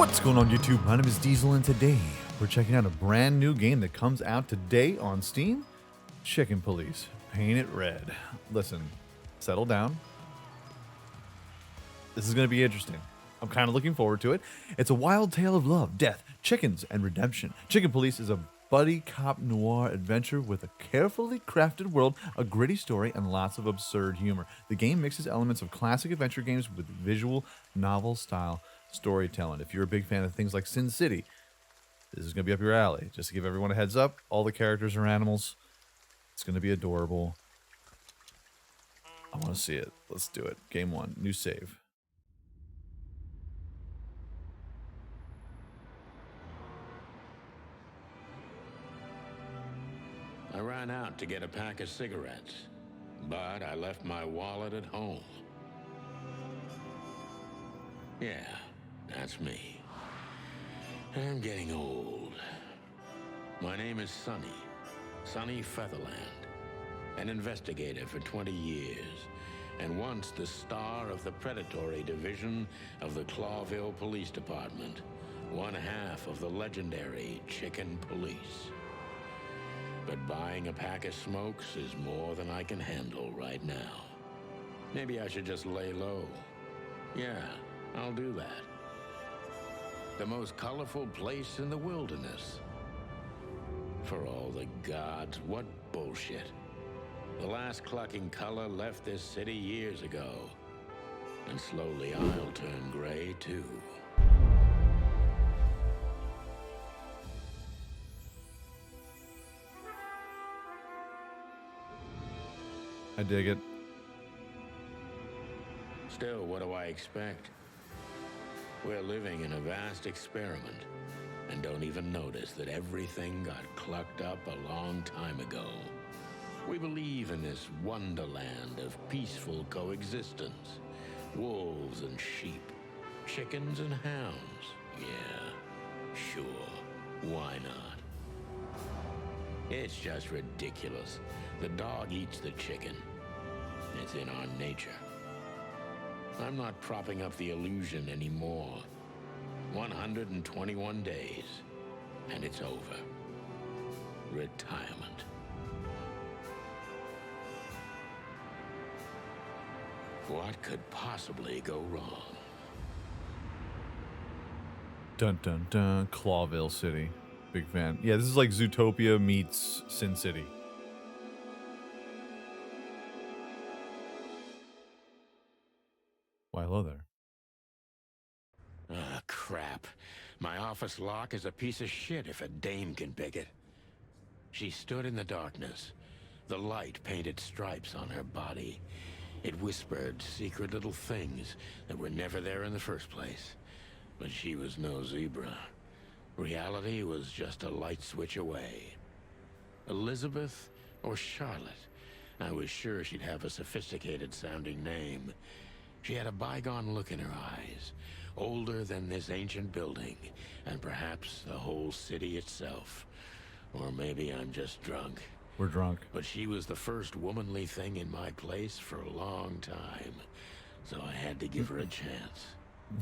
What's going on YouTube? My name is Diesel and today we're checking out a brand new game that comes out today on Steam. Chicken Police. Paint it red. Listen, settle down. This is going to be interesting. I'm kind of looking forward to it. It's a wild tale of love, death, chickens, and redemption. Chicken Police is a buddy cop noir adventure with a carefully crafted world, a gritty story, and lots of absurd humor. The game mixes elements of classic adventure games with visual novel style storytelling. If you're a big fan of things like Sin City, this is going to be up your alley. Just to give everyone a heads up, all the characters are animals. It's going to be adorable. I want to see it. Let's do it. Game 1, new save. I ran out to get a pack of cigarettes, but I left my wallet at home. Yeah, that's me. I'm getting old. My name is Sonny Featherland, an investigator for 20 years, and once the star of the predatory division of the Clawville Police Department, one half of the legendary Chicken Police. But buying a pack of smokes is more than I can handle right now. Maybe I should just lay low. Yeah, I'll do that. The most colorful place in the wilderness. For all the gods, what bullshit. The last clucking color left this city years ago. And slowly I'll turn gray too. I dig it. Still, what do I expect? We're living in a vast experiment, and don't even notice that everything got clucked up a long time ago. We believe in this wonderland of peaceful coexistence. Wolves and sheep, chickens and hounds. Yeah, sure, why not? It's just ridiculous. The dog eats the chicken. It's in our nature. I'm not propping up the illusion anymore. 121 days, and it's over. Retirement. What could possibly go wrong? Dun dun dun. Clawville City. Big fan. Yeah, this is like Zootopia meets Sin City. Why, hello there. Ah, crap. My office lock is a piece of shit if a dame can pick it. She stood in the darkness. The light painted stripes on her body. It whispered secret little things that were never there in the first place. But she was no zebra. Reality was just a light switch away. Elizabeth or Charlotte? I was sure she'd have a sophisticated sounding name. She had a bygone look in her eyes, older than this ancient building, and perhaps the whole city itself. Or maybe I'm just drunk. We're drunk. But she was the first womanly thing in my place for a long time, so I had to give her a chance.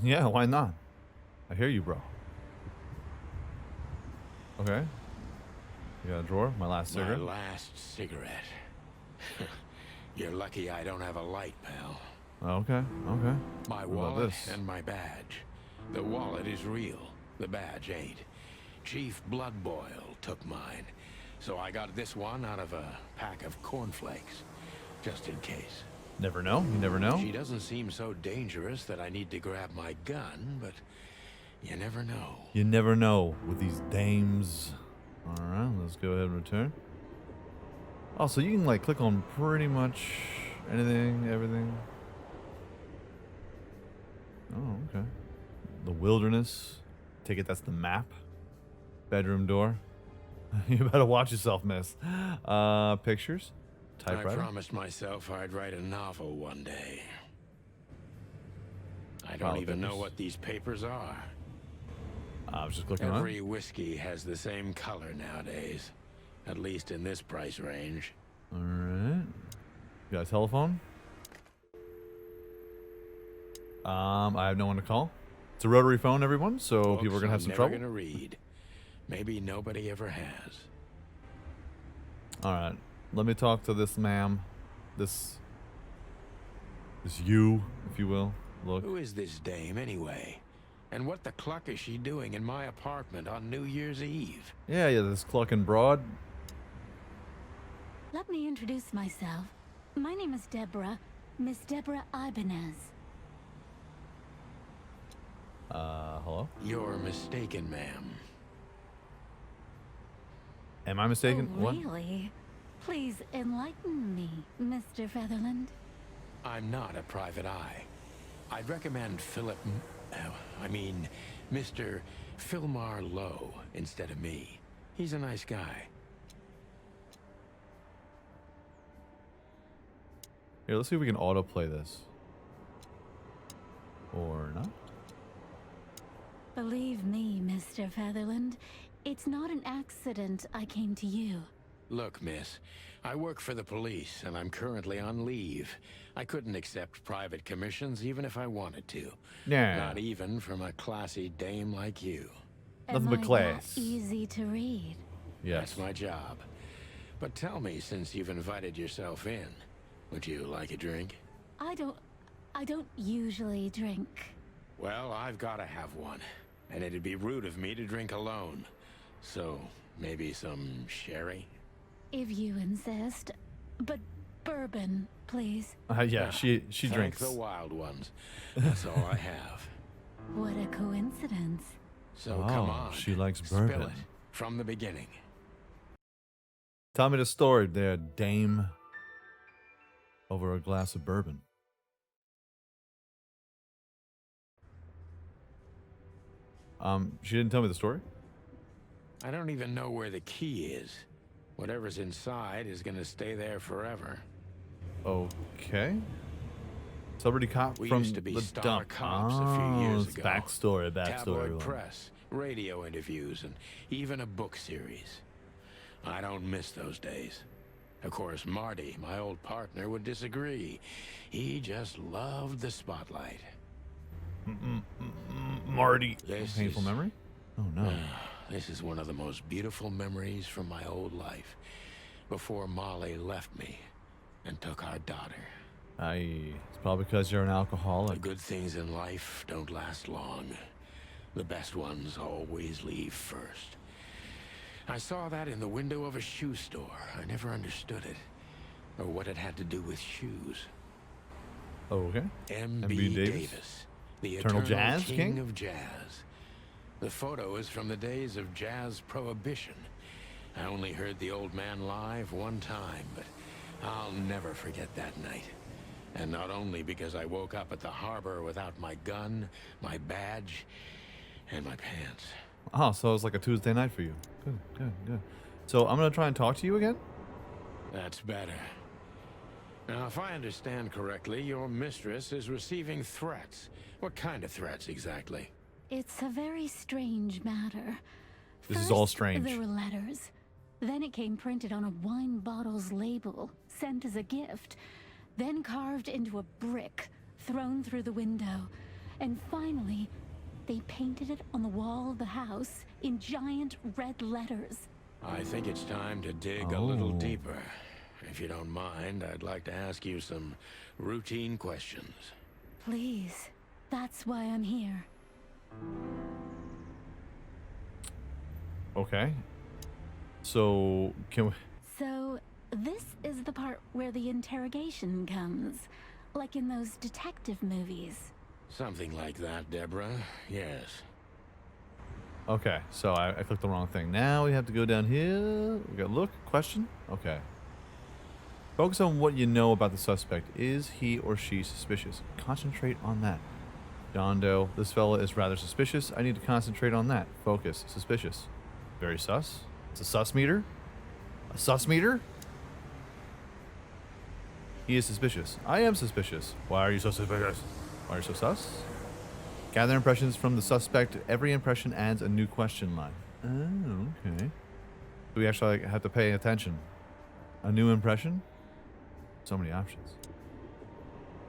Yeah, why not? I hear you, bro. Okay. You got a drawer? My last cigarette? My last cigarette. You're lucky I don't have a light, pal. Okay, okay. My wallet and my badge. The wallet is real. The badge ain't. Chief Bloodboil took mine. So I got this one out of a pack of cornflakes. Just in case. Never know. You never know. She doesn't seem so dangerous that I need to grab my gun, but you never know. You never know with these dames. Alright, let's go ahead and return. Oh, so you can like click on pretty much anything, everything. Oh, okay. The wilderness. Take it that's the map. Bedroom door. You better watch yourself, miss. Pictures. Typewriter. I promised myself I'd write a novel one day. I don't even know what these papers are. I was just clicking on it. Every whiskey has the same color nowadays. At least in this price range. Alright. You got a telephone? I have no one to call. It's a rotary phone, everyone, so Books people are gonna have I'm some never trouble. gonna read. Maybe nobody ever has. All right, let me talk to this ma'am, this you, if you will. Look, Who is this dame anyway? And what the cluck is she doing in my apartment on New Year's Eve? yeah, this clucking broad. Let me introduce myself. My name is Deborah, Miss Deborah Ibanez. Hello. You're mistaken, ma'am. Am I mistaken? Oh, really? Please enlighten me, Mr. Featherland. I'm not a private eye. I'd recommend Mr. Philmar Lowe instead of me. He's a nice guy. Here, let's see if we can autoplay this. Or not. Believe me, Mr. Featherland, it's not an accident I came to you. Look, miss, I work for the police, and I'm currently on leave. I couldn't accept private commissions even if I wanted to. Yeah. Not even from a classy dame like you. Nothing Am but I class. that easy to read? Yes. That's my job. But tell me, since you've invited yourself in, would you like a drink? I don't usually drink. Well, I've got to have one. And it'd be rude of me to drink alone. So, maybe some sherry? If you insist. But bourbon, please. Yeah, she Thank drinks. the wild ones. That's all I have. What a coincidence. So Oh, come on. she likes Spill bourbon. it from the beginning. Tell me the story there, dame. Over a glass of bourbon. She didn't tell me the story? I don't even know where the key is. Whatever's inside is gonna stay there forever. Okay. Celebrity cop We from used to be the star dump. cops a few years It's ago. backstory, Tabloid everyone. press, radio interviews, and even a book series. I don't miss those days. Of course, Marty, my old partner, would disagree. He just loved the spotlight. Marty. This Painful is- memory? Oh no. This is one of the most beautiful memories from my old life. Before Molly left me and took our daughter. It's probably because you're an The alcoholic. good things in life don't last long. The best ones always leave first. I saw that in the window of a shoe store. I never understood it, or what it had to do with shoes. Oh, okay. M.B. Davis, the Eternal eternal Jazz king King? of jazz. The photo is from the days of jazz prohibition. I only heard the old man live one time, but I'll never forget that night. And not only because I woke up at the harbor without my gun, my badge, and my pants. Oh, so it was like a Tuesday night for you. Good, good, good. So I'm gonna try and talk to you again? That's better. Now, if I understand correctly, your mistress is receiving threats. What kind of threats exactly? It's a very strange matter. This is all First, strange. There were letters. Then it came printed on a wine bottle's label, sent as a gift. Then carved into a brick, thrown through the window. And finally, they painted it on the wall of the house in giant red letters. I think it's time to dig a little Oh. deeper. If you don't mind, I'd like to ask you some routine questions. Please, that's why I'm here. Okay. So can we? So, this is the part where the interrogation comes. Like in those detective movies. Something like that, Deborah. Yes. Okay, so I clicked the wrong thing. Now we have to go down here. We got look, question. Okay. Focus on what you know about the suspect. Is he or she suspicious? Concentrate on that. John Doe, this fella is rather suspicious. I need to concentrate on that. Focus. Suspicious. Very sus. It's a sus meter. A sus meter? He is suspicious. I am suspicious. Why are you so suspicious? Why are you so sus? Gather impressions from the suspect. Every impression adds a new question line. Oh, okay. Do we actually have to pay attention? A new impression? So many options.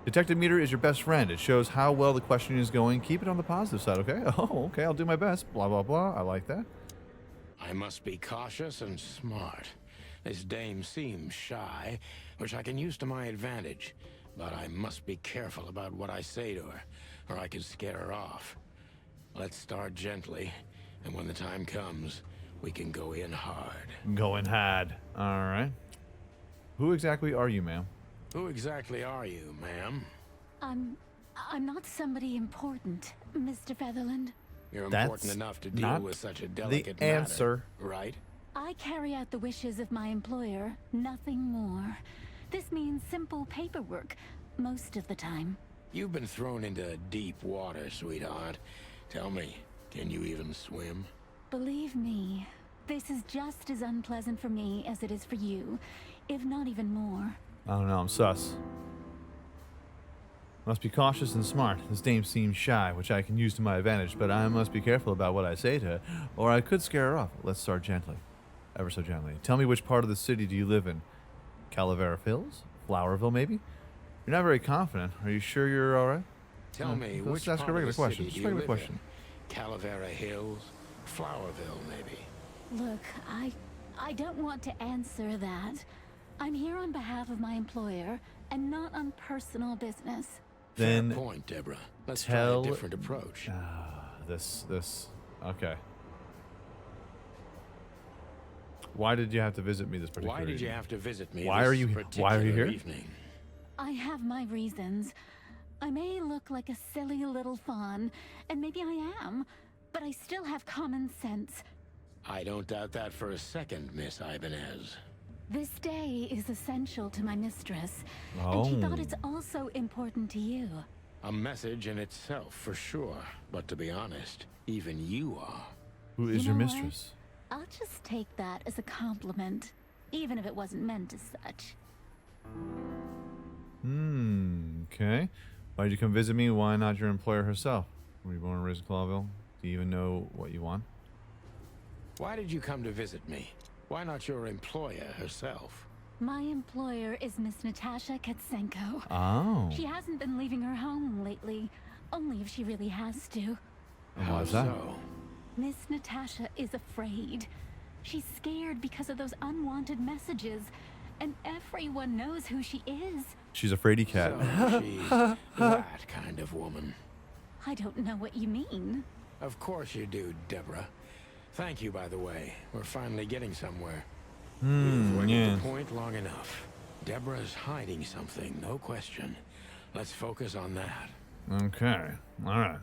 Detective meter is your best friend. It shows how well the questioning is going. Keep it on the positive side, okay? Oh, okay, I'll do my best. Blah, blah, blah. I like that. I must be cautious and smart. This dame seems shy, which I can use to my advantage. But I must be careful about what I say to her, or I could scare her off. Let's start gently, and when the time comes, we can go in hard. Going hard. All right. Who exactly are you, ma'am? Who exactly are you, ma'am? I'm not somebody important, Mr. Featherland. You're important That's enough to deal not with such a delicate the answer. matter, right? I carry out the wishes of my employer, nothing more. This means simple paperwork, most of the time. You've been thrown into deep water, sweetheart. Tell me, can you even swim? Believe me, this is just as unpleasant for me as it is for you, if not even more. I don't know. I'm sus. Must be cautious and smart. This dame seems shy, which I can use to my advantage, but I must be careful about what I say to her, or I could scare her off. Let's start gently. Ever so gently. Tell me, which part of the city do you live in? Calavera Hills? Flowerville, maybe? You're not very confident. Are you sure you're all right? Tell me, let's which ask a part regular of the question. city Just do a you regular live question. in? Calavera Hills? Flowerville, maybe? Look, I don't want to answer that. I'm here on behalf of my employer, and not on personal business. Then Fair point, Deborah. Let's tell- try a different approach. Okay. Why did you have to visit me this particular Why did you evening? have to visit me Why this are you here? particular evening? I have my reasons. I may look like a silly little fawn, and maybe I am, but I still have common sense. I don't doubt that for a second, Miss Ibanez. This day is essential to my mistress, and she thought Oh. it's also important to you. A message in itself, for sure. But to be honest, even you are. Who is You your know what? mistress? I'll just take that as a compliment, even if it wasn't meant as such. Okay. Why did you come visit me? Why not your employer herself? Were you born and raised in Clawville? Do you even know what you want? Why did you come to visit me? Why not your employer herself? My employer is Miss Natasha Katsenko. Oh. She hasn't been leaving her home lately, only if she really has to. And why is that? So? Miss Natasha is afraid. She's scared because of those unwanted messages, and everyone knows who she is. She's a fraidy cat. So she's that kind of woman. I don't know what you mean. Of course you do, Deborah. Thank you, by the way. We're finally getting somewhere. We've waited yeah. the point long enough. Deborah's hiding something, no question. Let's focus on that. Okay. All right.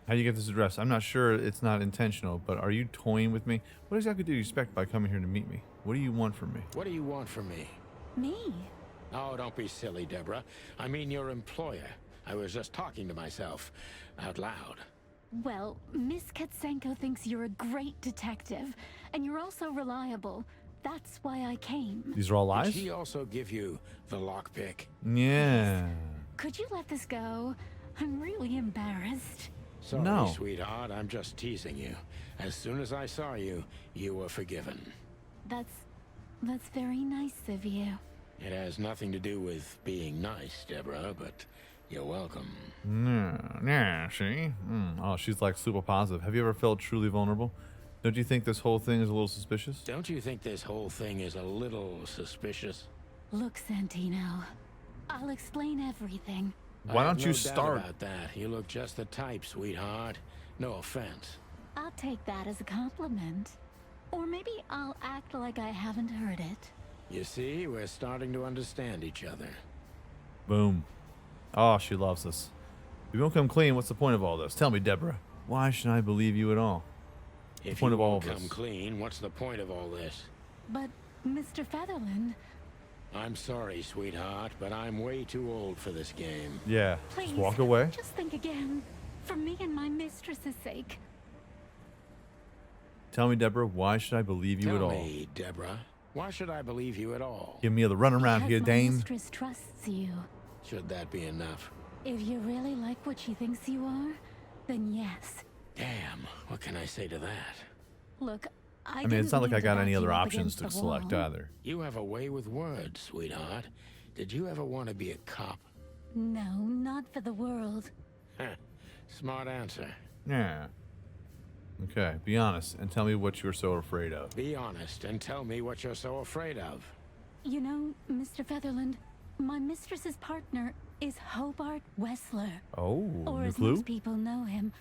How do you get this address? I'm not sure it's not intentional, but are you toying with me? What exactly do you expect by coming here to meet me? What do you want from me? What do you want from me? Me? Oh, don't be silly, Deborah. I mean your employer. I was just talking to myself out loud. Well, Miss Katsenko thinks you're a great detective, and you're also reliable. That's why I came. These are all Did lies? she also give you the lockpick? Yeah. Could you let this go? I'm really embarrassed. Sorry, No. sweetheart. I'm just teasing you. As soon as I saw you, you were forgiven. That's very nice of you. It has nothing to do with being nice, Deborah, but you're welcome. Yeah, see? Oh, she's like super positive. Have you ever felt truly vulnerable? Don't you think this whole thing is a little suspicious? Don't you think this whole thing is a little suspicious? Look, Santino, I'll explain everything. Why I have don't no you doubt start? about that. You look just the type, sweetheart. No offense. I'll take that as a compliment. Or maybe I'll act like I haven't heard it. You see, we're starting to understand each other. Boom. Oh, she loves us. If you won't come clean, what's the point of all this? Tell me, Deborah. Why should I believe you at all? If point you of all won't of come this? clean, what's the point of all this? But, Mr. Featherland, I'm sorry, sweetheart, but I'm way too old for this game. Yeah. please, Just walk away. just think again. For me and my mistress's sake. Tell me, Deborah, why should I believe you at Tell all? me, Deborah, why should I believe you at all? Give me the runaround Because here, my dame. mistress trusts you. Should that be enough? If you really like what she thinks you are, then yes. Damn, what can I say to that? Look, I mean, it's not like I got any other options to to select either. You have a way with words, sweetheart. Did you ever want to be a cop? No, not for the world. Heh, smart answer. Yeah. Okay, be honest and tell me what you're so afraid of. Be honest and tell me what you're so afraid of. You know, Mr. Featherland, my mistress's partner is Hobart Wessler. Oh, Or new as clue? most people know him.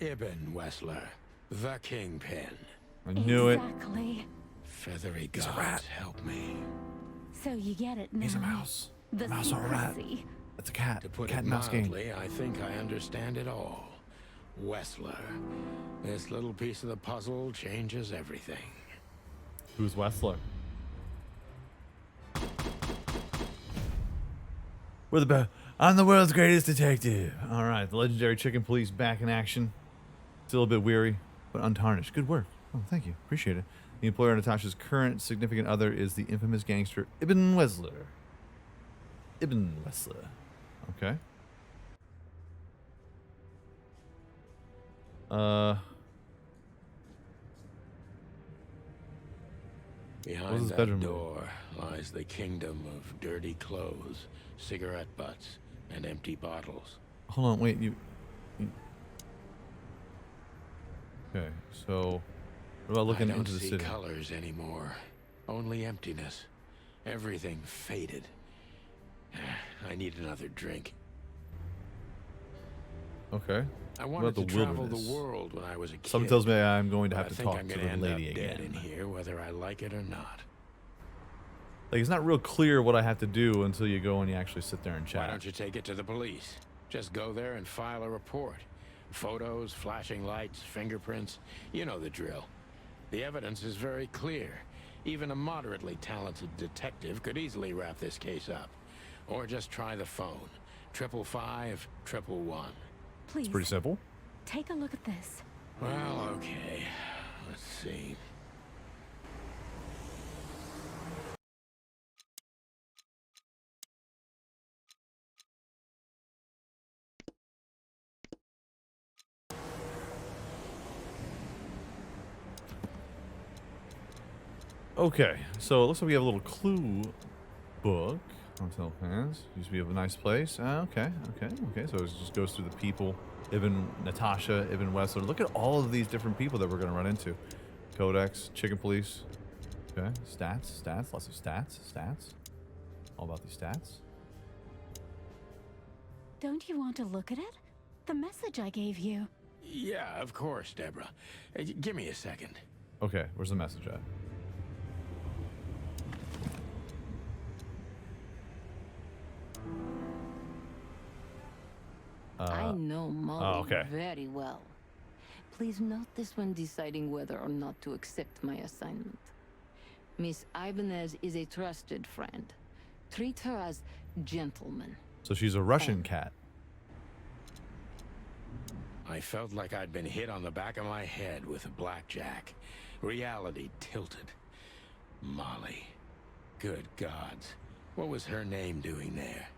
Ibn Wessler, the kingpin. I knew it. Exactly. Feathery He's a gods, rat. help me. So you get it now. He's a mouse. The A mouse or a rat. secrecy. That's a cat. To put Cat it and mouse game. mildly, I think I understand it all. Wessler. This little piece of the puzzle changes everything. Who's Wessler? We're the best. I'm the world's greatest detective. All right, the legendary chicken police back in action. Still a bit weary, but untarnished. Good work. Oh, thank you. Appreciate it. The employer of Natasha's current significant other is the infamous gangster Ibn Wessler. Ibn Wessler. Okay. Behind his that bedroom door lies the kingdom of dirty clothes, cigarette butts, and empty bottles. Hold on, wait, you... Okay, so what about looking I don't into the see city? colors anymore. Only emptiness. Everything faded. I need another drink. Okay. I What wanted about to the travel wilderness? the world when I was a kid. Something tells me I'm going to but have I to think talk I'm to gonna the end lady up dead again. in here, whether I like it or not. Like, it's not real clear what I have to do until you go and you actually sit there and Why chat. don't you take it to the police? Just go there and file a report. Photos, flashing lights, fingerprints. You know the drill. The evidence is very clear. Even a moderately talented detective could easily wrap this case up. Or just try the phone. 555-111. Please, It's pretty simple. take a look at this. Well, okay. Let's see. Okay, so it looks like we have a little clue book. Hotel fans. Used to be a nice place. Okay. So it just goes through the people. Natasha, Ibn Wessler. Look at all of these different people that we're going to run into. Codex, Chicken Police. Okay, stats, lots of stats. All about these stats. Don't you want to look at it? The message I gave you. Yeah, of course, Deborah. Give me a second. Okay, where's the message at? I know Molly okay. very well. Please note this when deciding whether or not to accept my assignment. Miss Ibanez is a trusted friend. Treat her as gentleman. So she's a Russian cat. I felt like I'd been hit on the back of my head with a blackjack. Reality tilted. Molly. Good gods. What was her name doing there?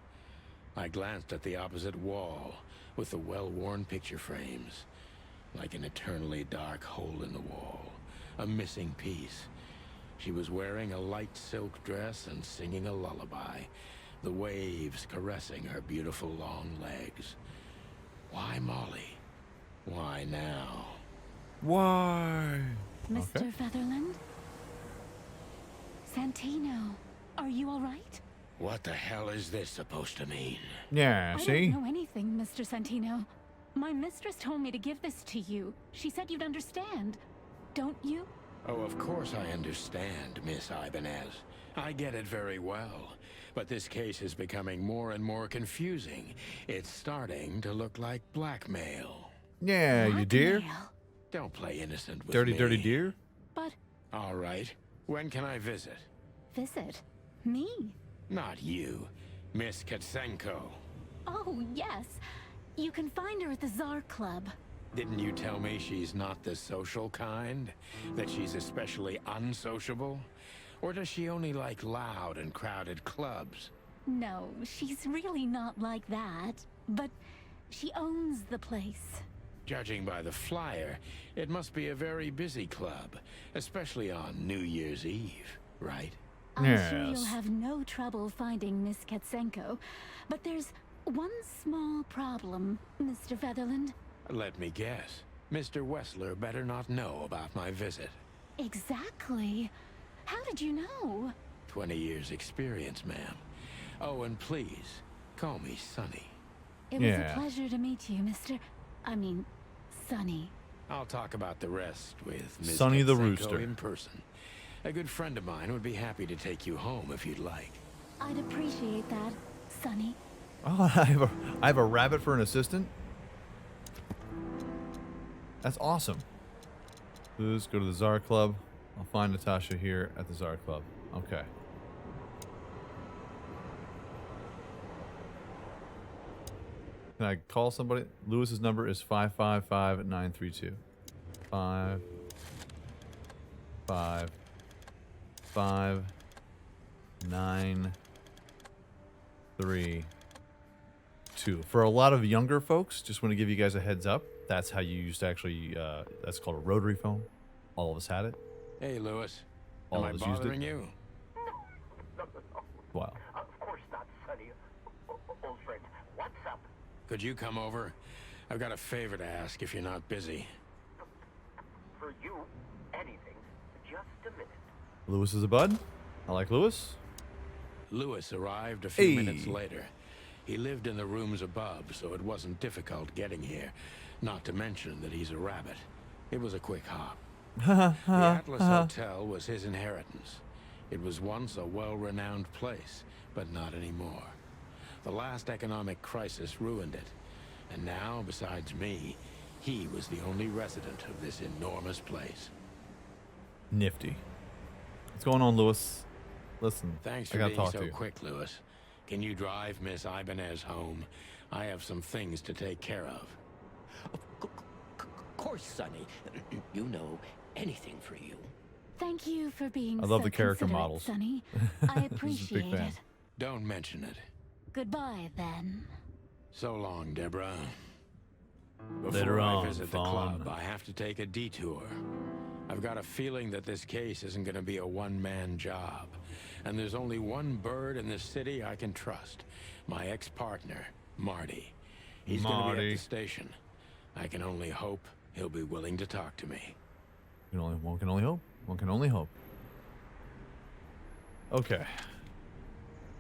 I glanced at the opposite wall with the well-worn picture frames. Like an eternally dark hole in the wall. A missing piece. She was wearing a light silk dress and singing a lullaby. The waves caressing her beautiful long legs. Why Molly? Why now? Why? Mr. Okay. Featherland? Santino, are you all right? What the hell is this supposed to mean? Yeah, I see? don't know anything, Mr. Santino. My mistress told me to give this to you. She said you'd understand. Don't you? Oh, of course I understand, Miss Ibanez. I get it very well. But this case is becoming more and more confusing. It's starting to look like blackmail. Yeah, you dear. Blackmail. Don't play innocent with Dirty, me. dirty deer. But All right. When can I visit? visit me? Not you, Miss Katsenko. Oh, yes. You can find her at the Tsar Club. Didn't you tell me she's not the social kind? That she's especially unsociable? Or does she only like loud and crowded clubs? No, she's really not like that. But she owns the place. Judging by the flyer, it must be a very busy club, especially on New Year's Eve, right? I'm sure Yes. you'll have no trouble finding Miss Katsenko, but there's one small problem, Mr. Featherland. Let me guess. Mr. Wessler better not know about my visit. Exactly. How did you know? 20 years experience, ma'am. Oh, and please, call me Sonny. It was Yeah. a pleasure to meet you, Sonny. I'll talk about the rest with Ms. Sonny the Katsenko Rooster. in person. A good friend of mine would be happy to take you home if you'd like. I'd appreciate that, Sonny. Oh, I have a rabbit for an assistant. That's awesome. Let's go to the Czar Club. I'll find Natasha here at the Czar Club. Okay. Can I call somebody? Lewis's number is 555-932. 5 5 5 9 3 2. For a lot of younger folks, just want to give you guys a heads up. That's how you used to actually. That's called a rotary phone. All of us had it. Hey, Lewis. All Am I of us used it. bothering you? Wow. Of course not, Sonny. Old friend, what's up? Could you come over? I've got a favor to ask if you're not busy. For you, anything. Just a minute. Lewis is a bud. I like Lewis. Lewis arrived a few Hey. minutes later. He lived in the rooms above, so it wasn't difficult getting here. Not to mention that he's a rabbit. It was a quick hop. The Atlas Hotel was his inheritance. It was once a well-renowned place, but not anymore. The last economic crisis ruined it. And now, besides me, he was the only resident of this enormous place. Nifty. What's going on, Lewis? Listen, Thanks I for gotta being talk so to you. quick, Lewis. Can you drive Miss Ibanez home? I have some things to take care of. Of course, Sonny. You know, anything for you. Thank you for being I love so the character considerate, models. Sonny. I This is a big appreciate fan. it. Don't mention it. Goodbye, then. So long, Deborah. Before Later I on, visit the Fawn. club, I have to take a detour. I've got a feeling that this case isn't going to be a one-man job. And there's only one bird in this city I can trust. My ex-partner, Marty. He's going to be at Marty. the station. I can only hope he'll be willing to talk to me. One can only hope. One can only hope. Okay.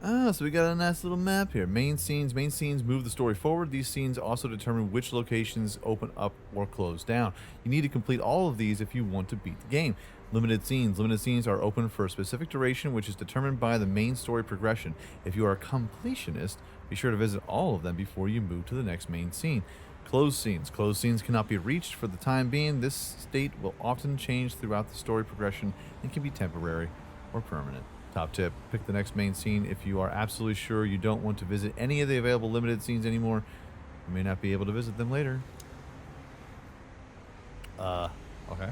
So we got a nice little map here. Main scenes move the story forward. These scenes also determine which locations open up or close down. You need to complete all of these if you want to beat the game. Limited scenes are open for a specific duration, which is determined by the main story progression. If you are a completionist, be sure to visit all of them before you move to the next main scene. Closed scenes cannot be reached for the time being. This state will often change throughout the story progression and can be temporary or permanent. Top tip, pick the next main scene if you are absolutely sure you don't want to visit any of the available limited scenes anymore. You may not be able to visit them later. Okay.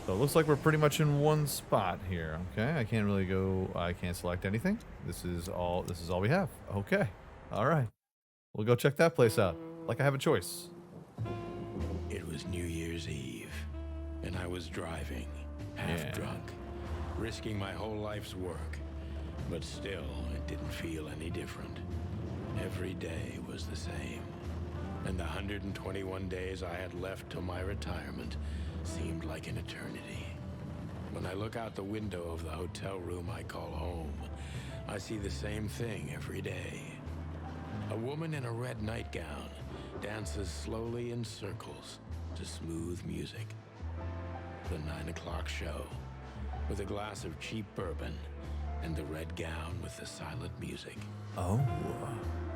So it looks like we're pretty much in one spot here. Okay, I can't select anything. This is all we have. Okay. All right. We'll go check that place out. Like I have a choice. It was New Year's Eve, and I was driving, half Yeah. drunk, risking my whole life's work. But still, it didn't feel any different. Every day was the same. And the 121 days I had left till my retirement seemed like an eternity. When I look out the window of the hotel room I call home, I see the same thing every day. A woman in a red nightgown dances slowly in circles to smooth music. The 9 o'clock show, with a glass of cheap bourbon and the red gown with the silent music. Oh.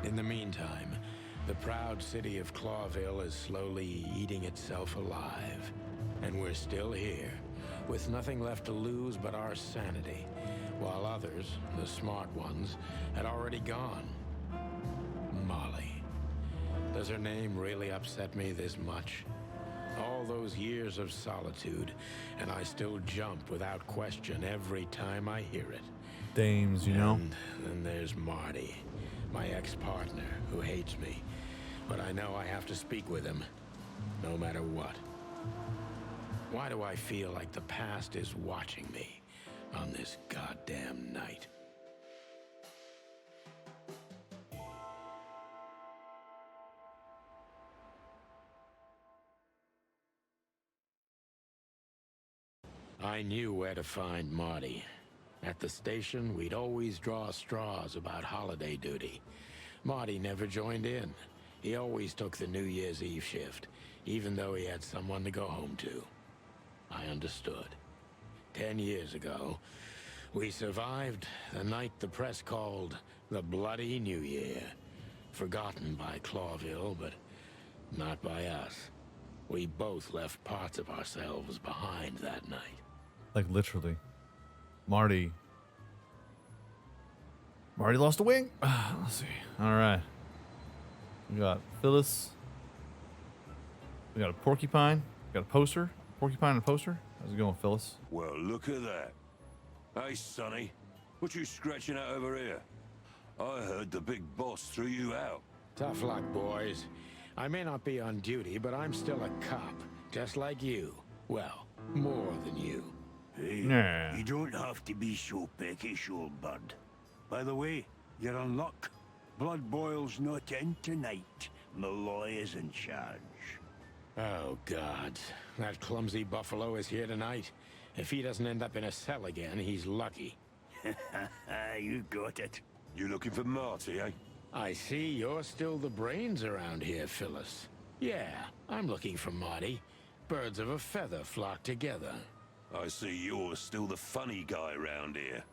In the meantime, the proud city of Clawville is slowly eating itself alive. And we're still here, with nothing left to lose but our sanity, while others, the smart ones, had already gone. Molly. Does her name really upset me this much? All those years of solitude, and I still jump without question every time I hear it. Dames, you know. And then there's Marty, my ex-partner, who hates me. But I know I have to speak with him, no matter what. Why do I feel like the past is watching me on this goddamn night? I knew where to find Marty. At the station, we'd always draw straws about holiday duty. Marty never joined in. He always took the New Year's Eve shift, even though he had someone to go home to. I understood. 10 years ago, we survived the night the press called the Bloody New Year. Forgotten by Clawville, but not by us. We both left parts of ourselves behind that night. Like literally. Marty lost a wing. Let's see. All right. We got Phyllis. We got a porcupine. We got a poster. Porcupine and a poster. How's it going, Phyllis? Well, look at that. Hey, Sonny. What you scratching out over here? I heard the big boss threw you out. Tough luck, boys. I may not be on duty, but I'm still a cop, just like you. Well, more than you. Hey, Nah. you don't have to be so peckish, old bud. By the way, you're in luck. Blood Boil's not in tonight. Malloy is in charge. Oh, God. That clumsy buffalo is here tonight. If he doesn't end up in a cell again, he's lucky. You got it. You looking for Marty, eh? I see you're still the brains around here, Phyllis. Yeah, I'm looking for Marty. Birds of a feather flock together. I see you're still the funny guy around here.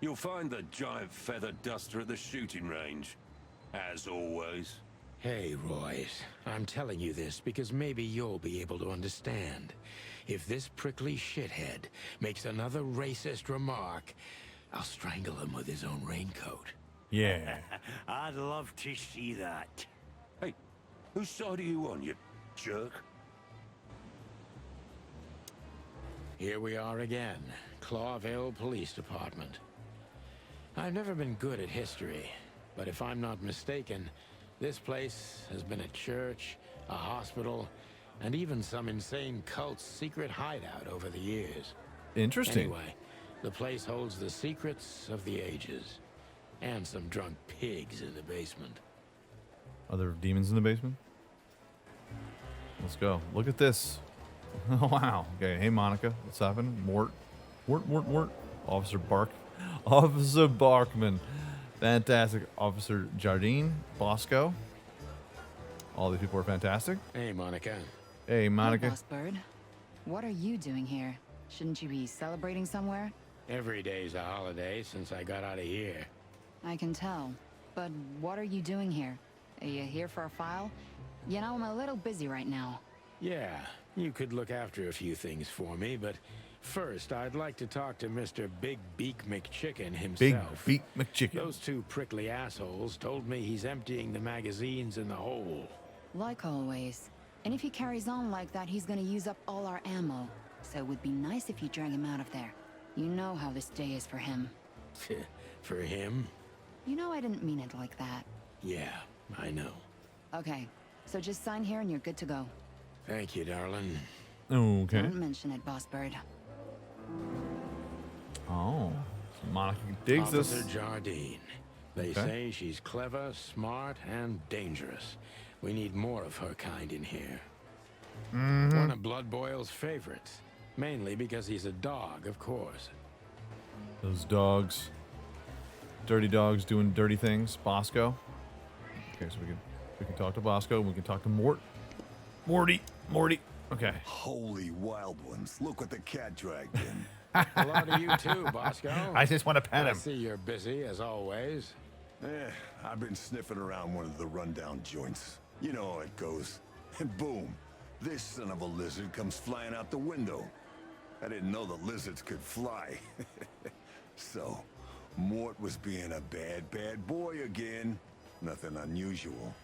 You'll find the giant feather duster at the shooting range. As always. Hey, Royce. I'm telling you this because maybe you'll be able to understand. If this prickly shithead makes another racist remark, I'll strangle him with his own raincoat. Yeah. I'd love to see that. Hey, whose side are you on, you jerk? Here we are again, Clawville Police Department. I've never been good at history, but if I'm not mistaken, this place has been a church, a hospital, and even some insane cult's secret hideout over the years. Interesting. Anyway, the place holds the secrets of the ages, and some drunk pigs in the basement. Are there demons in the basement? Let's go. Look at this. Oh, wow. Okay. Hey, Monica. What's happening? Mort. Officer Barkman. Fantastic. Officer Jardine. Bosco. All these people are fantastic. Hey, Monica. Hey, Monica. Hey, Boss Bird. What are you doing here? Shouldn't you be celebrating somewhere? Every day's a holiday since I got out of here. I can tell. But what are you doing here? Are you here for a file? You know, I'm a little busy right now. Yeah, you could look after a few things for me, but first I'd like to talk to Mr. Big Beak McChicken himself. Big Beak McChicken. Those two prickly assholes told me he's emptying the magazines in the hole. Like always. And if he carries on like that, he's gonna use up all our ammo. So it would be nice if you drag him out of there. You know how this day is for him. For him? You know I didn't mean it like that. Yeah, I know. Okay, so just sign here and you're good to go. Thank you, darling. Okay. Don't mention it, Boss Bird. Oh. So Monica digs Officer this. Jardine. They say she's clever, smart, and dangerous. We need more of her kind in here. One of Blood Boil's favorites. Mainly because he's a dog, of course. Those dogs. Dirty dogs doing dirty things. Bosco. Okay, so we can talk to Bosco. We can talk to Morty. Okay. Holy wild ones. Look what the cat dragged in. Hello to you too, Bosco. I just want to pet I him. see you're busy, as always. I've been sniffing around one of the rundown joints. You know how it goes. And boom, this son of a lizard comes flying out the window. I didn't know the lizards could fly. So, Mort was being a bad boy again. Nothing unusual.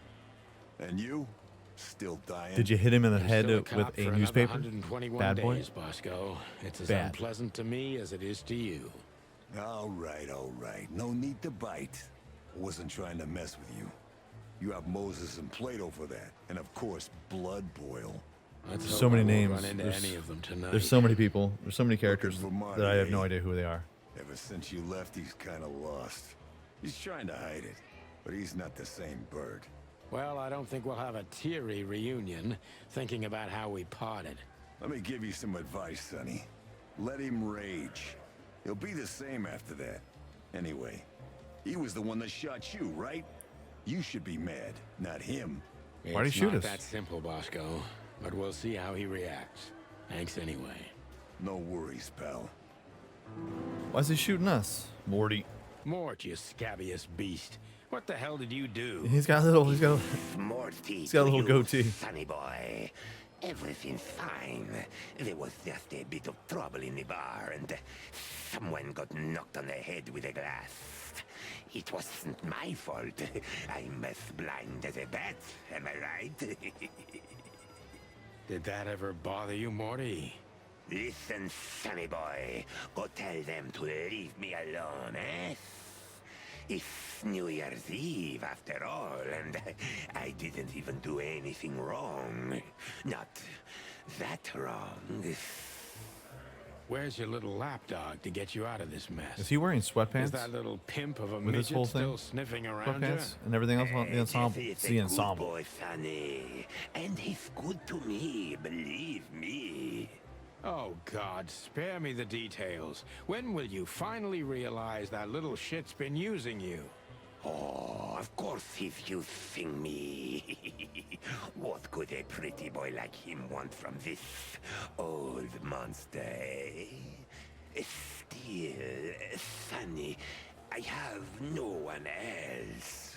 And you? Still dying? Did you hit him in the I'm head still with cop a for newspaper? another 121 Bad boy? days, Bosco. It's as Bad. unpleasant to me as it is to you. All right. No need to bite. I wasn't trying to mess with you. You have Moses and Plato for that. And of course, Blood Boil. Let's There's hope so many I won't names. Run into There's- any of them tonight. There's so many people. There's so many characters Looking for Marty, that I have no eh? idea who they are. Ever since you left, he's kind of lost. He's trying to hide it, but he's not the same bird. Well, I don't think we'll have a teary reunion thinking about how we parted. Let me give you some advice, Sonny. Let him rage. He'll be the same after that. Anyway, he was the one that shot you, right? You should be mad, not him. Why'd he It's shoot not us? that simple, Bosco. But we'll see how he reacts. Thanks anyway. No worries, pal. Why is he shooting us, Morty? Mort, you scabbiest beast. What the hell did you do? He's got a little. He's got. Morty, He's got a to little you, goatee. Sonny boy. Everything's fine. There was just a bit of trouble in the bar, and someone got knocked on the head with a glass. It wasn't my fault. I'm as blind as a bat, am I right? Did that ever bother you, Morty? Listen, Sonny boy. Go tell them to leave me alone, eh? It's New Year's Eve, after all, and I didn't even do anything wrong. Not that wrong. Where's your little lapdog to get you out of this mess? Is he wearing sweatpants? Is that little pimp of a With this midget whole thing? still sniffing around you? Sweatpants and everything else on the ensemble. Jesse It's is the a good ensemble. boy, Sonny. And he's good to me, believe me. Oh, God, spare me the details. When will you finally realize that little shit's been using you? Oh, of course he's using me. What could a pretty boy like him want from this old monster, eh? Still, Sonny, I have no one else.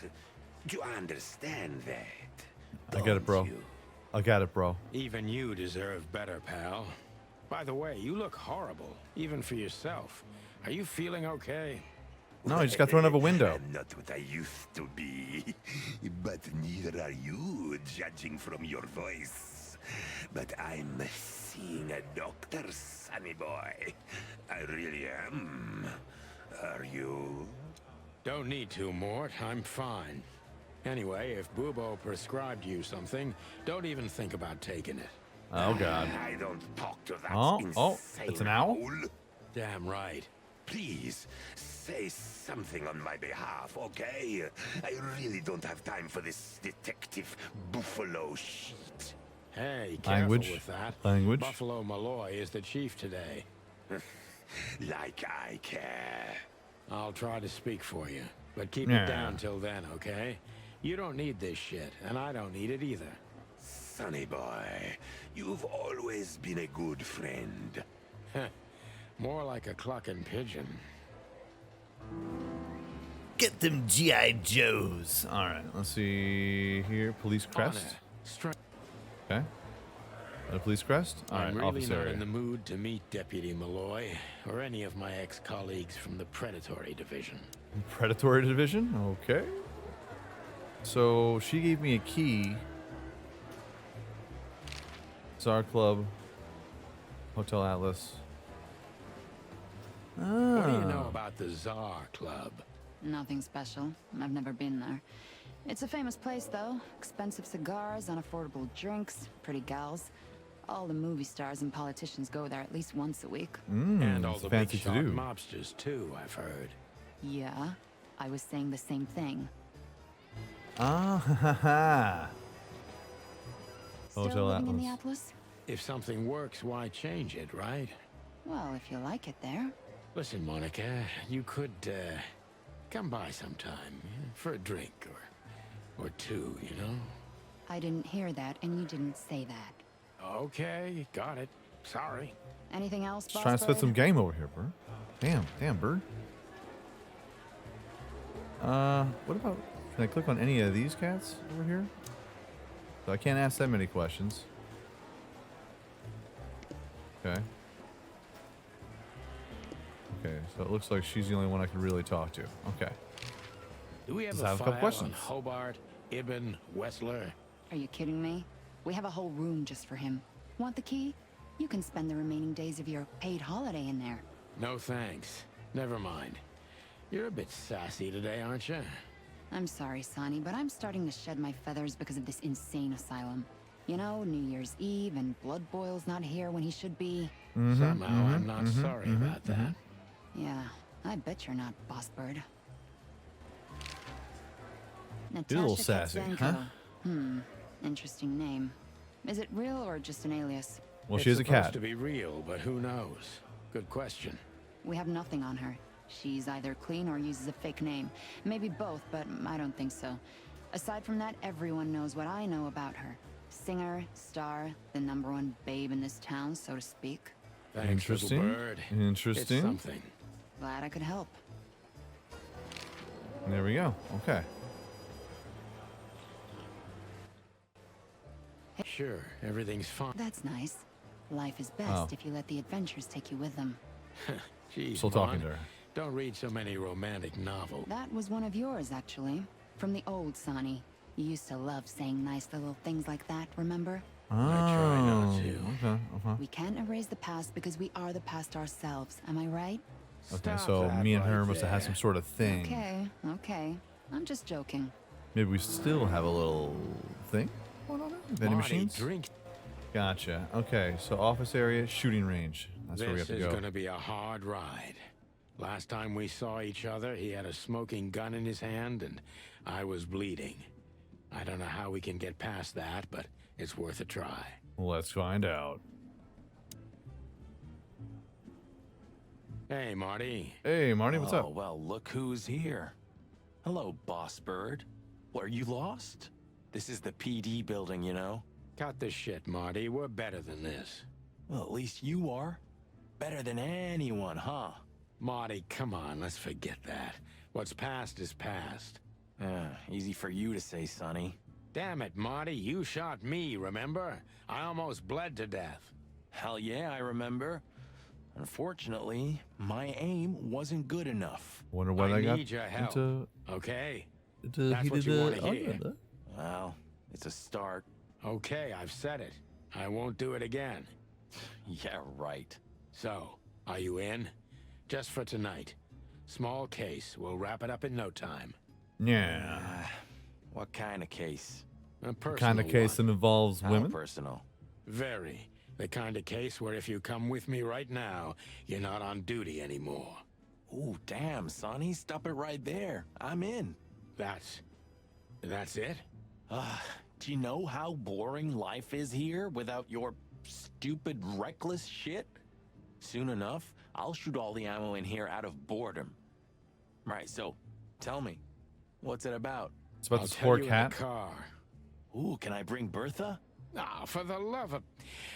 Do you understand that? I get it, bro. Don't you? I got it, bro. Even you deserve better, pal. By the way, you look horrible, even for yourself. Are you feeling okay? No, he just got thrown out of a window. I'm not what I used to be. But neither are you, judging from your voice. But I'm seeing a doctor, Sonny boy. I really am. Are you? Don't need to, Mort. I'm fine. Anyway, if Bubo prescribed you something, don't even think about taking it. Oh God. I don't talk to that Oh, insane it's an owl? Damn right. Please, say something on my behalf, okay? I really don't have time for this detective buffalo shit. Hey, careful Language. with that. Language. Buffalo Malloy is the chief today. Like I care. I'll try to speak for you, but keep Yeah. it down till then, okay? You don't need this shit, and I don't need it either. Sonny boy, you've always been a good friend. More like a clucking pigeon. Get them GI Joes. All right. Let's see here. Police crest. Okay. A police crest. All right. I'm really Office not area. in the mood to meet Deputy Malloy or any of my ex-colleagues from the Predatory Division. Predatory division. Okay. So she gave me a key. Czar Club. Hotel Atlas. What do you Ah. know about the Czar Club? Nothing special. I've never been there. It's a famous place, though. Expensive cigars, unaffordable drinks, pretty gals. All the movie stars and politicians go there at least once a week. And all it's the big fancy to shot do. mobsters, too, I've heard. Yeah, I was saying the same thing. Ah, ha, ha. Still Hotel living in the Atlas. Atlas? If something works, why change it, right? Well, if you like it there. Listen, Monica, you could, come by sometime for a drink or two, you know? I didn't hear that, and you didn't say that. Okay, got it. Sorry. Anything else, Just trying to spit some game over here, bro. Damn, bird. What about? Can I click on any of these cats over here? So I can't ask that many questions. Okay. Okay, so it looks like she's the only one I can really talk to. Okay. Do we have Just a have a couple file questions. on Hobart, Ibn, Wessler? Are you kidding me? We have a whole room just for him. Want the key? You can spend the remaining days of your paid holiday in there. No thanks. Never mind. You're a bit sassy today, aren't you? I'm sorry, Sonny, but I'm starting to shed my feathers because of this insane asylum. You know, New Year's Eve and Blood Boil's not here when he should be. Somehow I'm not sorry about that. Yeah, I bet you're not, Boss Bird. You're a little sassy, huh? Interesting name. Is it real or just an alias? Well, It's she has a supposed cat. to be real, but who knows? Good question. We have nothing on her. She's either clean or uses a fake name. Maybe both, but I don't think so. Aside from that, everyone knows what I know about her. Singer, star, the #1 babe in this town, so to speak. Thanks, little Interesting. bird. Interesting. It's something. Glad I could help. There we go. Okay. Sure, everything's fine. That's nice. Life is best Oh. if you let the adventures take you with them. Jeez, Still talking Mon, to her. don't read so many romantic novels. That was one of yours, actually. From the old Sonny. You used to love saying nice little things like that, remember? Oh, try not to. okay. We can't erase the past because we are the past ourselves, am I right? Okay, Stop so that me and her right must have had there. some sort of thing. Okay. I'm just joking. Maybe we still have a little thing going on there? Vending Marty, machines? drink. Gotcha. Okay, so office area, shooting range. That's where we have This to is go. going to be a hard ride. Last time we saw each other, he had a smoking gun in his hand, and I was bleeding. I don't know how we can get past that, but it's worth a try. Let's find out. Hey, Marty. Hey, Marty, what's Oh, up? well, look who's here. Hello, Boss Bird. What, are you lost? This is the PD building, you know? Cut the shit, Marty. We're better than this. Well, at least you are. Better than anyone, huh? Marty, come on, let's forget that. What's past is past. Easy for you to say, Sonny. Damn it, Marty, you shot me, remember? I almost bled to death. Hell yeah, I remember. Unfortunately, my aim wasn't good enough. Wonder what I got need your help. into Okay? the That's what you wanna hear. argument. Well, it's a start. Okay, I've said it. I won't do it again. Yeah, right. So, are you in? Just for tonight. Small case. We'll wrap it up in no time. Yeah. What kind of case? A personal Kind of case one. that involves How women? personal? Very. The kind of case where if you come with me right now, you're not on duty anymore. Ooh, damn, Sonny, stop it right there. I'm in. That's it? Do you know how boring life is here without your stupid, reckless shit? Soon enough, I'll shoot all the ammo in here out of boredom. Right, so, tell me, what's it about? It's about I'll this tell poor you in cat. the car. Ooh, can I bring Bertha? Ah, for the love of...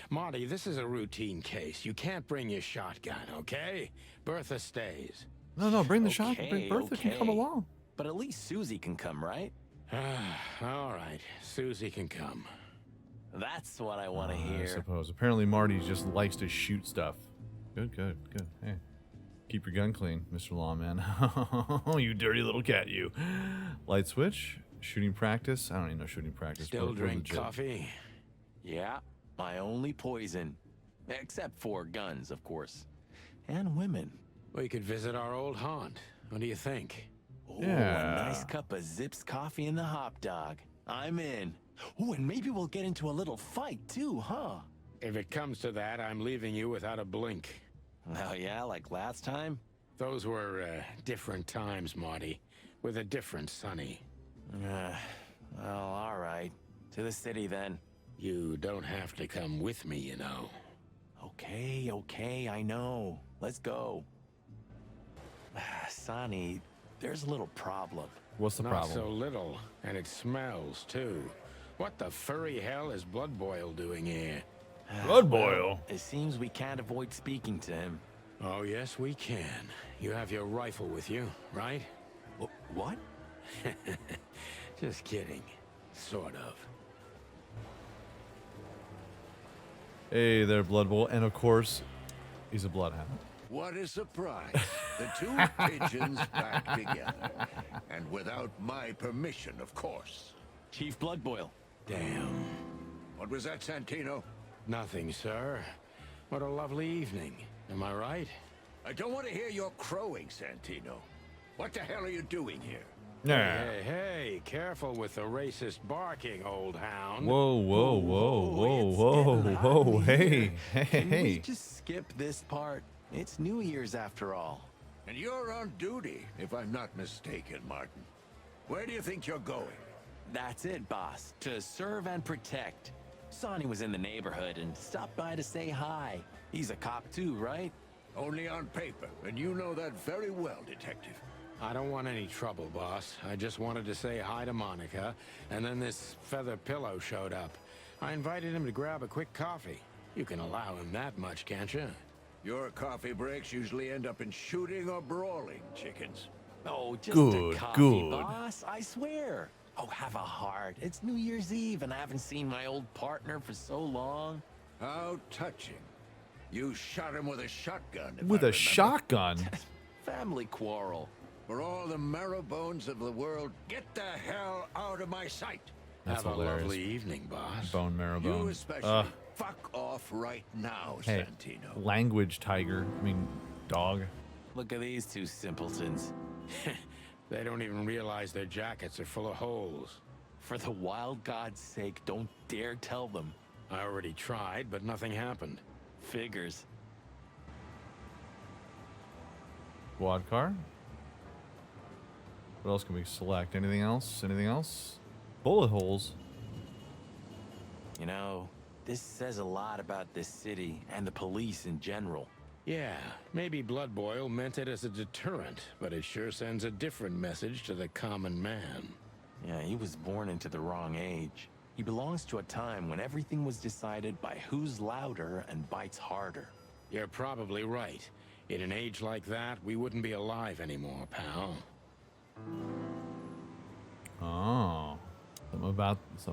Marty, this is a routine case. You can't bring your shotgun, okay? Bertha stays. No, bring the shot. Okay, Bring Bertha can come okay. along. But at least Susie can come, right? All right, Susie can come. That's what I want to I hear. suppose. Apparently Marty just likes to shoot stuff. Good. Hey, keep your gun clean, Mr. Lawman. You dirty little cat, you. Light switch, shooting practice. I don't even know shooting practice. Still We're drink legit. coffee? Yeah, my only poison. Except for guns, of course. And women. We could visit our old haunt. What do you think? Ooh, Yeah. a nice cup of Zips coffee and the hop dog. I'm in. Ooh, and maybe we'll get into a little fight too, huh? If it comes to that, I'm leaving you without a blink. Oh yeah, like last time? Those were different times, Marty, with a different Sonny. Well, all right. To the city then. You don't have to come with me, you know. Okay, I know. Let's go. Sonny, there's a little problem. What's the Not problem? so little, and it smells too. What the furry hell is Blood Boil doing here? Blood boil. It seems we can't avoid speaking to him. Oh, yes, we can. You have your rifle with you, right? What? Just kidding. Sort of. Hey there, Blood Bowl. And of course, he's a bloodhound. What a surprise. The two pigeons back together. And without my permission, of course. Chief Bloodboil. Damn. What was that, Santino? Nothing, sir. What a lovely evening. Am I right? I don't want to hear your crowing, Santino. What the hell are you doing here? Yeah. Hey, careful with the racist barking, old hound. Whoa, whoa, whoa, whoa, it's whoa, getting hot whoa. in Hey, here. hey, Can we hey. just skip this part? It's New Year's after all. And you're on duty, if I'm not mistaken, Martin. Where do you think you're going? That's it, boss. To serve and protect. Sonny was in the neighborhood and stopped by to say hi. He's a cop too, right? Only on paper, and you know that very well, Detective. I don't want any trouble, boss. I just wanted to say hi to Monica, and then this feather pillow showed up. I invited him to grab a quick coffee. You can allow him that much, can't you? Your coffee breaks usually end up in shooting or brawling, chickens. Oh, just Good, a coffee, good. boss. I swear. Oh, have a heart. It's New Year's Eve, and I haven't seen my old partner for so long. How touching. You shot him with a shotgun. if With I a remember. shotgun? Family quarrel. For all the marrow bones of the world, get the hell out of my sight. That's Have hilarious. a lovely evening, boss. Bone marrow You bone. especially. Fuck off right now, Hey, Santino. language tiger. I mean, dog. Look at these two simpletons. They don't even realize their jackets are full of holes. For the wild God's sake, don't dare tell them. I already tried, but nothing happened. Figures. Quad car. What else can we select? Anything else? Anything else? Bullet holes. You know, this says a lot about this city and the police in general. Yeah, maybe Blood Boil meant it as a deterrent, but it sure sends a different message to the common man. Yeah, he was born into the wrong age. He belongs to a time when everything was decided by who's louder and bites harder. You're probably right. In an age like that, we wouldn't be alive anymore, pal. Oh. Something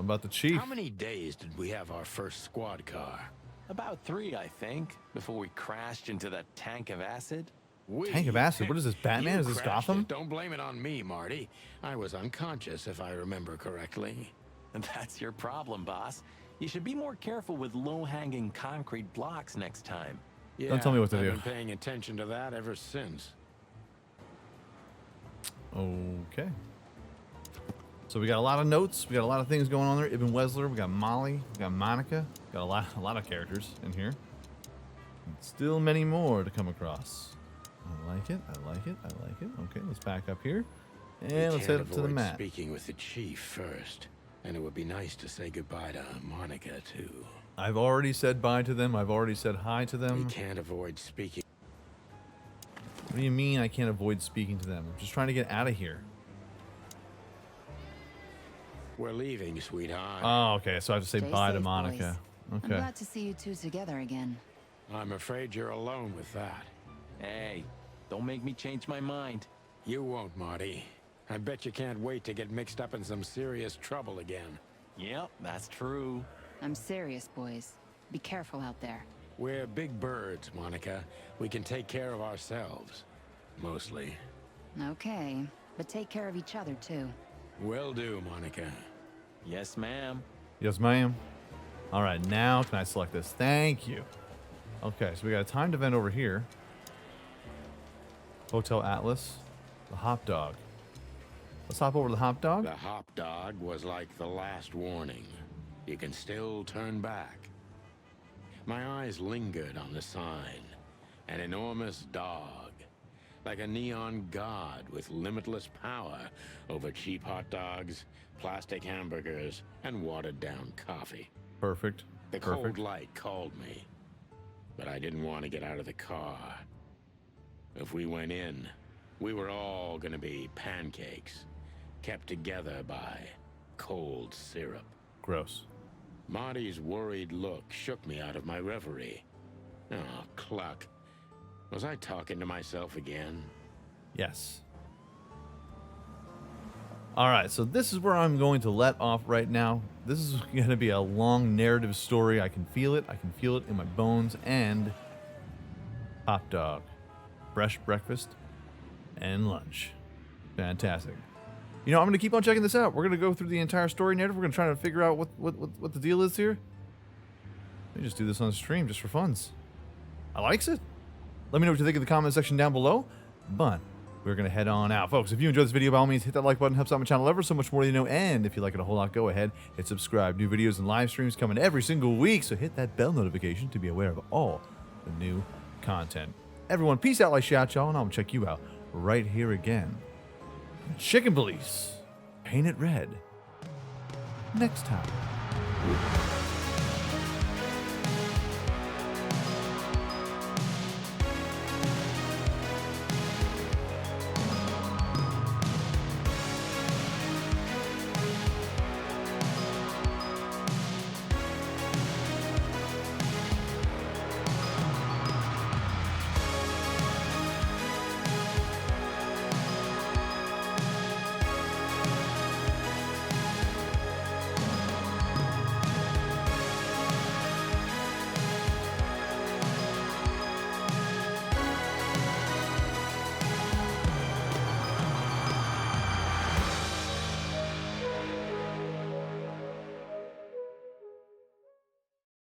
about the chief. How many days did we have our first squad car? About 3, I think, before we crashed into that tank of acid. Tank of acid? What is this, Batman? You Is this crashed Gotham? it. Don't blame it on me, Marty. I was unconscious, if I remember correctly. And that's your problem, boss. You should be more careful with low-hanging concrete blocks next time. Yeah, Don't tell me what to I've do. been paying attention to that ever since. Okay. So we got a lot of notes. We got a lot of things going on there. Ibn Wesler. We got Molly. We got Monica. Got a lot of characters in here. And still many more to come across. I like it. I like it. I like it. Okay, let's back up here. We And let's can't head up to the avoid map. Speaking with the chief first, and it would be nice to say goodbye to Monica too. I've already said bye to them. I've already said hi to We them. can't avoid speaking. What do you mean I can't avoid speaking to them? I'm just trying to get out of here. We're leaving, sweetheart. Oh, okay. So I have to say Stay bye to safe, Monica. boys. I'm Okay. glad to see you two together again. I'm afraid you're alone with that. Hey, don't make me change my mind. You won't, Marty. I bet you can't wait to get mixed up in some serious trouble again. Yep, that's true. I'm serious, boys. Be careful out there. We're big birds, Monica. We can take care of ourselves. Mostly. Okay, but take care of each other, too. Will do, Monica. Yes, ma'am. Yes, ma'am. All right, now can I select this? Thank you. Okay, so we got a timed event over here. Hotel Atlas. The Hop Dog. Let's hop over to the Hop Dog. The hop dog was like the last warning. You can still turn back. My eyes lingered on the sign. An enormous dog. Like a neon god with limitless power over cheap hot dogs, plastic hamburgers, and watered-down coffee. Perfect. The Perfect. cold light called me. But I didn't want to get out of the car. If we went in, we were all gonna be pancakes, kept together by cold syrup. Gross. Marty's worried look shook me out of my reverie. Oh, Cluck. Was I talking to myself again? Yes. All right, so this is where I'm going to let off right now. This is going to be a long narrative story. I can feel it. I can feel it in my bones. And hot dog, fresh breakfast, and lunch. Fantastic. You know, I'm going to keep on checking this out. We're going to go through the entire story narrative. We're going to try to figure out what the deal is here. Let me just do this on stream just for funs. I likes it. Let me know what you think in the comment section down below. But we're going to head on out. Folks, if you enjoyed this video, by all means, hit that like button. Helps out my channel ever so much more than you know. And if you like it a whole lot, go ahead, hit subscribe. New videos and live streams coming every single week, so hit that bell notification to be aware of all the new content. Everyone, peace out like shout, y'all, and I'll check you out right here again. Chicken Police, paint it red. Next time.